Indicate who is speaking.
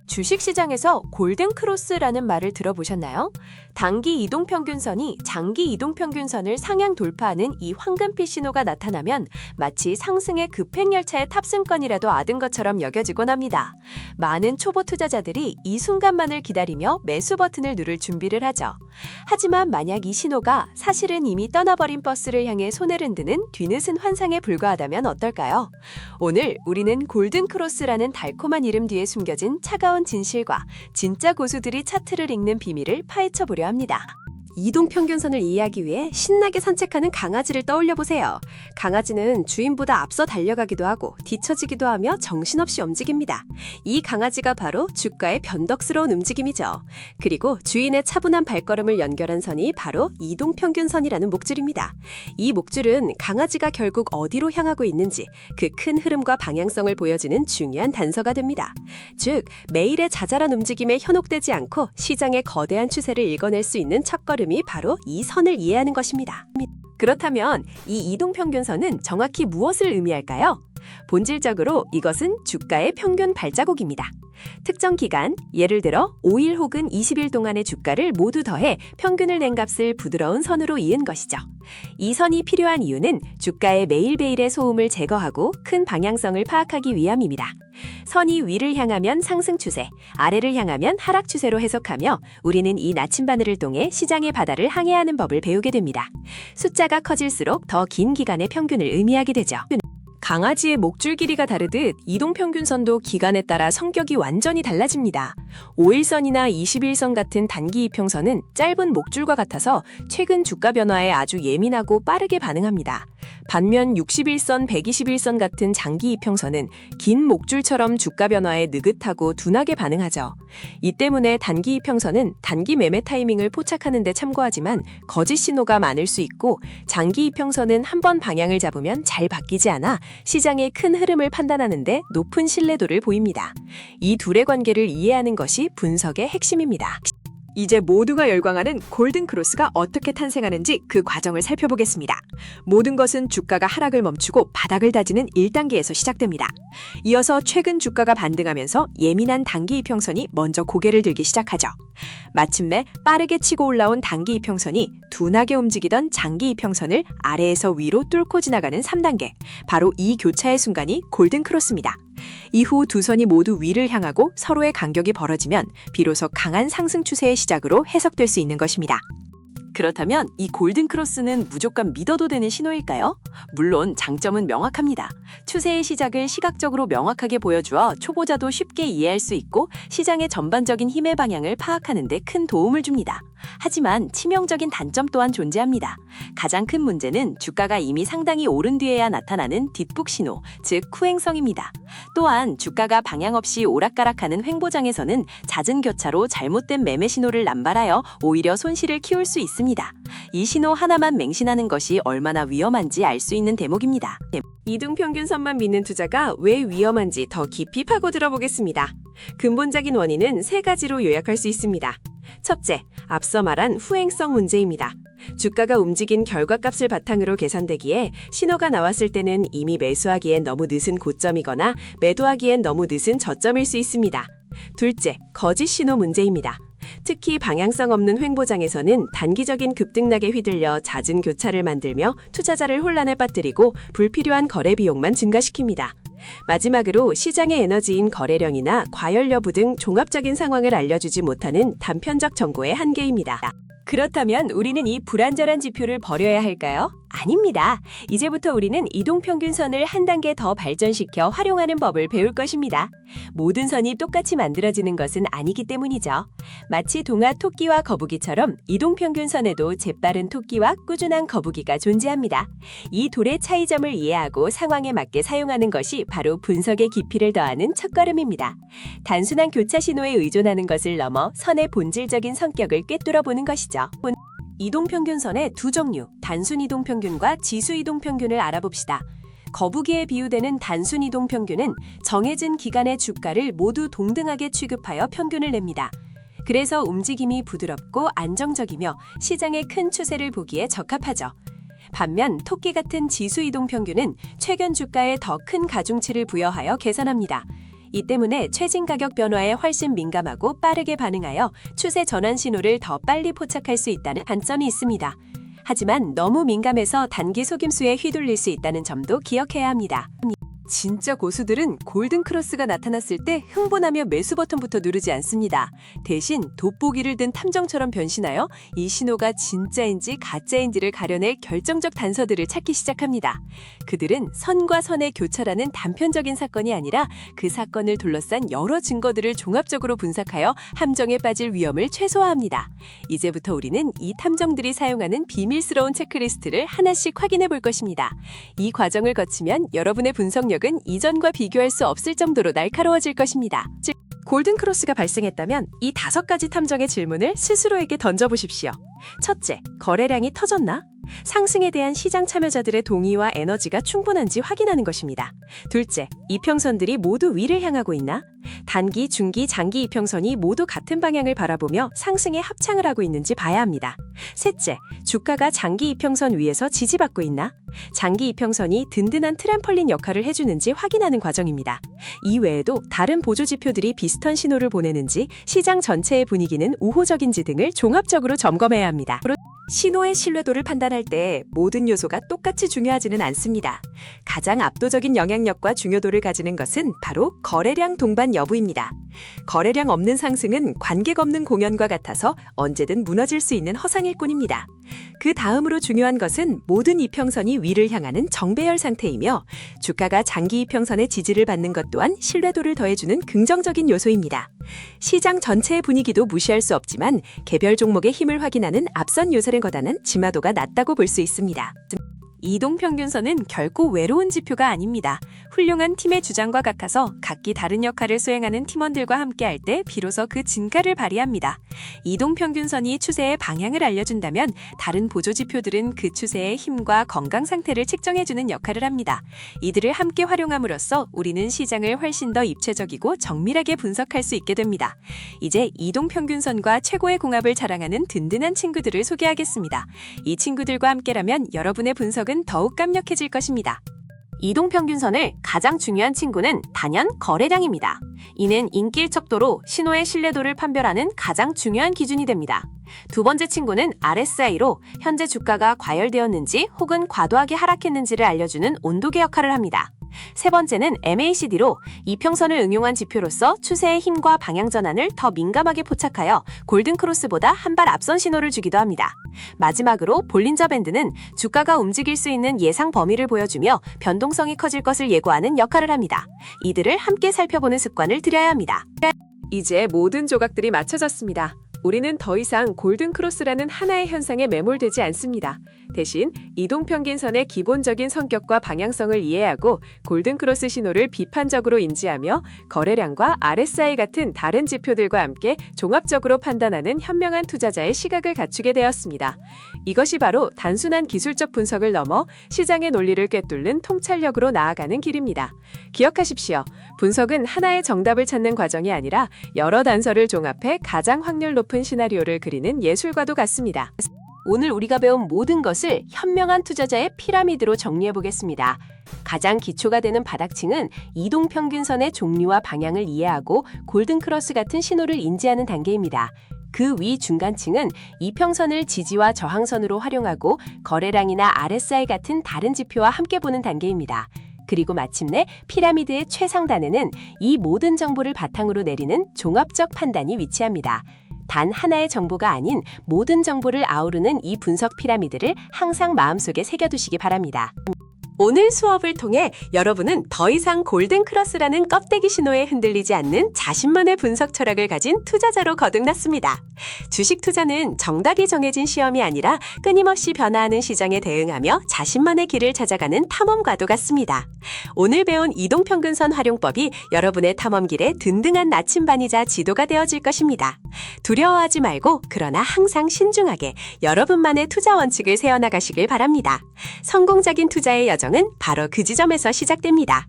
Speaker 1: 주식시장에서 골든크로스라는 말을 들어보셨나요? 단기 이동평균선이 장기 이동평균선을 상향 돌파하는 이 황금빛 신호가 나타나면 마치 상승의 급행열차의 탑승권이라도 얻은 것처럼 여겨지곤 합니다. 많은 초보 투자자들이 이 순간만을 기다리며 매수 버튼을 누를 준비를 하죠. 하지만 만약 이 신호가 사실은 이미 떠나버린 버스를 향해 손을 흔드는 뒤늦은 환상에 불과하다면 어떨까요? 오늘 우리는 골든크로스라는 달콤한 이름 뒤에 숨겨진 차가운 진실과 진짜 고수들이 차트를 읽는 비밀을 파헤쳐보려 합니다. 이동평균선을 이해하기 위해 신나게 산책하는 강아지를 떠올려 보세요. 강아지는 주인보다 앞서 달려가기도 하고 뒤처지기도 하며 정신없이 움직입니다. 이 강아지가 바로 주가의 변덕스러운 움직임이죠. 그리고 주인의 차분한 발걸음을 연결한 선이 바로 이동평균선이라는 목줄입니다. 이 목줄은 강아지가 결국 어디로 향하고 있는지 그 큰 흐름과 방향성을 보여주는 중요한 단서가 됩니다. 즉, 매일의 자잘한 움직임에 현혹되지 않고 시장의 거대한 추세를 읽어낼 수 있는 첫걸음이 바로 이 선을 이해하는 것입니다. 그렇다면 이 이동평균선은 정확히 무엇을 의미할까요? 본질적으로 이것은 주가의 평균 발자국입니다. 특정 기간, 예를 들어 5일 혹은 20일 동안의 주가를 모두 더해 평균을 낸 값을 부드러운 선으로 이은 것이죠. 이 선이 필요한 이유는 주가의 매일매일의 소음을 제거하고 큰 방향성을 파악하기 위함입니다. 선이 위를 향하면 상승 추세, 아래를 향하면 하락 추세로 해석하며 우리는 이 나침바늘을 통해 시장의 바다를 항해하는 법을 배우게 됩니다. 숫자가 커질수록 더 긴 기간의 평균을 의미하게 되죠. 강아지의 목줄 길이가 다르듯 이동평균선도 기간에 따라 성격이 완전히 달라집니다. 5일선이나 21선 같은 단기 이평선은 짧은 목줄과 같아서 최근 주가 변화에 아주 예민하고 빠르게 반응합니다. 반면 61선, 121선 같은 장기 이평선은 긴 목줄처럼 주가 변화에 느긋하고 둔하게 반응하죠. 이 때문에 단기 이평선은 단기 매매 타이밍을 포착하는 데 참고하지만 거짓 신호가 많을 수 있고, 장기 이평선은 한번 방향을 잡으면 잘 바뀌지 않아 시장의 큰 흐름을 판단하는 데 높은 신뢰도를 보입니다. 이 둘의 관계를 이해하는 것이 분석의 핵심입니다.
Speaker 2: 이제 모두가 열광하는 골든크로스가 어떻게 탄생하는지 그 과정을 살펴보겠습니다. 모든 것은 주가가 하락을 멈추고 바닥을 다지는 1단계에서 시작됩니다. 이어서 최근 주가가 반등하면서 예민한 단기 이평선이 먼저 고개를 들기 시작하죠. 마침내 빠르게 치고 올라온 단기 이평선이 둔하게 움직이던 장기 이평선을 아래에서 위로 뚫고 지나가는 3단계, 바로 이 교차의 순간이 골든크로스입니다. 이후 두 선이 모두 위를 향하고 서로의 간격이 벌어지면 비로소 강한 상승 추세의 시작으로 해석될 수 있는 것입니다.
Speaker 1: 그렇다면 이 골든크로스는 무조건 믿어도 되는 신호일까요? 물론 장점은 명확합니다. 추세의 시작을 시각적으로 명확하게 보여주어 초보자도 쉽게 이해할 수 있고 시장의 전반적인 힘의 방향을 파악하는 데 큰 도움을 줍니다. 하지만 치명적인 단점 또한 존재합니다. 가장 큰 문제는 주가가 이미 상당히 오른 뒤에야 나타나는 뒷북 신호, 즉 후행성입니다. 또한 주가가 방향 없이 오락가락하는 횡보장에서는 잦은 교차로 잘못된 매매 신호를 남발하여 오히려 손실을 키울 수 있습니다. 이 신호 하나만 맹신하는 것이 얼마나 위험한지 알 수 있는 대목입니다.
Speaker 2: 이동평균선만 믿는 투자가 왜 위험한지 더 깊이 파고들어 보겠습니다. 근본적인 원인은 3가지로 요약할 수 있습니다. 첫째, 앞서 말한 후행성 문제입니다. 주가가 움직인 결과값을 바탕으로 계산되기에 신호가 나왔을 때는 이미 매수하기엔 너무 늦은 고점이거나 매도하기엔 너무 늦은 저점일 수 있습니다. 둘째, 거짓 신호 문제입니다. 특히 방향성 없는 횡보장에서는 단기적인 급등락에 휘둘려 잦은 교차를 만들며 투자자를 혼란에 빠뜨리고 불필요한 거래 비용만 증가시킵니다. 마지막으로 시장의 에너지인 거래량이나 과열 여부 등 종합적인 상황을 알려주지 못하는 단편적 정보의 한계입니다. 그렇다면 우리는 이 불안전한 지표를 버려야 할까요? 아닙니다. 이제부터 우리는 이동평균선을 한 단계 더 발전시켜 활용하는 법을 배울 것입니다. 모든 선이 똑같이 만들어지는 것은 아니기 때문이죠. 마치 동화 토끼와 거북이처럼 이동평균선에도 재빠른 토끼와 꾸준한 거북이가 존재합니다. 이 둘의 차이점을 이해하고 상황에 맞게 사용하는 것이 바로 분석의 깊이를 더하는 첫걸음입니다. 단순한 교차 신호에 의존하는 것을 넘어 선의 본질적인 성격을 꿰뚫어보는 것이죠. 이동평균선의 두 종류, 단순 이동평균과 지수 이동평균을 알아봅시다. 거북이에 비유되는 단순 이동평균은 정해진 기간의 주가를 모두 동등하게 취급하여 평균을 냅니다. 그래서 움직임이 부드럽고 안정적이며 시장의 큰 추세를 보기에 적합하죠. 반면 토끼 같은 지수 이동평균은 최근 주가에 더 큰 가중치를 부여하여 계산합니다.
Speaker 1: 이 때문에 최진 가격 변화에 훨씬 민감하고 빠르게 반응하여 추세 전환 신호를 더 빨리 포착할 수 있다는 단점이 있습니다. 하지만 너무 민감해서 단기 속임수에 휘둘릴 수 있다는 점도 기억해야 합니다. 진짜 고수들은 골든크로스가 나타났을 때 흥분하며 매수 버튼부터 누르지 않습니다. 대신 돋보기를 든 탐정처럼 변신하여 이 신호가 진짜인지 가짜인지를 가려낼 결정적 단서들을 찾기 시작합니다. 그들은 선과 선의 교차라는 단편적인 사건이 아니라 그 사건을 둘러싼 여러 증거들을 종합적으로 분석하여 함정에 빠질 위험을 최소화합니다. 이제부터 우리는 이 탐정들이 사용하는 비밀스러운 체크리스트를 하나씩 확인해 볼 것입니다. 이 과정을 거치면 여러분의 분석력은 이전과 비교할 수 없을 정도로 날카로워질 것입니다. 즉, 골든크로스가 발생했다면 이 5가지 탐정의 질문을 스스로에게 던져보십시오. 첫째, 거래량이 터졌나? 상승에 대한 시장 참여자들의 동의와 에너지가 충분한지 확인하는 것입니다. 둘째, 이평선들이 모두 위를 향하고 있나? 단기, 중기, 장기 이평선이 모두 같은 방향을 바라보며 상승에 합창을 하고 있는지 봐야 합니다. 셋째, 주가가 장기 이평선 위에서 지지받고 있나? 장기 이평선이 든든한 트램펄린 역할을 해주는지 확인하는 과정입니다. 이 외에도 다른 보조 지표들이 비슷한 신호를 보내는지, 시장 전체의 분위기는 우호적인지 등을 종합적으로 점검해야 합니다. 신호의 신뢰도를 판단할 때 모든 요소가 똑같이 중요하지는 않습니다. 가장 압도적인 영향력과 중요도를 가지는 것은 바로 거래량 동반 여부입니다. 거래량 없는 상승은 관객 없는 공연과 같아서 언제든 무너질 수 있는 허상일 뿐입니다. 그 다음으로 중요한 것은 모든 이평선이 위를 향하는 정배열 상태이며, 주가가 장기 이평선의 지지를 받는 것 또한 신뢰도를 더해주는 긍정적인 요소입니다. 시장 전체의 분위기도 무시할 수 없지만 개별 종목의 힘을 확인하는 앞선 요소를 거다는 지마도가 낮다고 볼 수 있습니다. 이동평균선은 결코 외로운 지표가 아닙니다. 훌륭한 팀의 주장과 같아서 각기 다른 역할을 수행하는 팀원들과 함께할 때 비로소 그 진가를 발휘합니다. 이동평균선이 추세의 방향을 알려준다면 다른 보조지표들은 그 추세의 힘과 건강 상태를 측정해주는 역할을 합니다. 이들을 함께 활용함으로써 우리는 시장을 훨씬 더 입체적이고 정밀하게 분석할 수 있게 됩니다. 이제 이동평균선과 최고의 궁합을 자랑하는 든든한 친구들을 소개하겠습니다. 이 친구들과 함께라면 여러분의 분석은 더욱 강력해질 것입니다. 이동평균선의 가장 중요한 친구는 단연 거래량입니다. 이는 인기일척도로 신호의 신뢰도를 판별하는 가장 중요한 기준이 됩니다. 두 번째 친구는 RSI로 현재 주가가 과열되었는지 혹은 과도하게 하락했는지를 알려주는 온도계 역할을 합니다. 세 번째는 MACD로 이평선을 응용한 지표로서 추세의 힘과 방향 전환을 더 민감하게 포착하여 골든크로스보다 한 발 앞선 신호를 주기도 합니다. 마지막으로 볼린저 밴드는 주가가 움직일 수 있는 예상 범위를 보여주며 변동성이 커질 것을 예고하는 역할을 합니다. 이들을 함께 살펴보는 습관을 들여야 합니다. 이제 모든 조각들이 맞춰졌습니다. 우리는 더 이상 골든크로스라는 하나의 현상에 매몰되지 않습니다. 대신 이동평균선의 기본적인 성격과 방향성을 이해하고 골든크로스 신호를 비판적으로 인지하며 거래량과 RSI 같은 다른 지표들과 함께 종합적으로 판단하는 현명한 투자자의 시각을 갖추게 되었습니다. 이것이 바로 단순한 기술적 분석을 넘어 시장의 논리를 꿰뚫는 통찰력으로 나아가는 길입니다. 기억하십시오. 분석은 하나의 정답을 찾는 과정이 아니라 여러 단서를 종합해 가장 확률 높은 시나리오를 그리는 예술과도 같습니다. 오늘 우리가 배운 모든 것을 현명한 투자자의 피라미드로 정리해 보겠습니다. 가장 기초가 되는 바닥층은 이동평균선의 종류와 방향을 이해하고 골든크로스 같은 신호를 인지하는 단계입니다. 그 위 중간층은 이평선을 지지와 저항선으로 활용하고 거래량이나 RSI 같은 다른 지표와 함께 보는 단계입니다. 그리고 마침내 피라미드의 최상단에는 이 모든 정보를 바탕으로 내리는 종합적 판단이 위치합니다. 단 하나의 정보가 아닌 모든 정보를 아우르는 이 분석 피라미드를 항상 마음속에 새겨두시기 바랍니다. 오늘 수업을 통해 여러분은 더 이상 골든크로스라는 껍데기 신호에 흔들리지 않는 자신만의 분석 철학을 가진 투자자로 거듭났습니다. 주식 투자는 정답이 정해진 시험이 아니라 끊임없이 변화하는 시장에 대응하며 자신만의 길을 찾아가는 탐험과도 같습니다. 오늘 배운 이동평균선 활용법이 여러분의 탐험길에 든든한 나침반이자 지도가 되어줄 것입니다. 두려워하지 말고 그러나 항상 신중하게 여러분만의 투자 원칙을 세워나가시길 바랍니다. 성공적인 투자의 여정은 바로 그 지점에서 시작됩니다.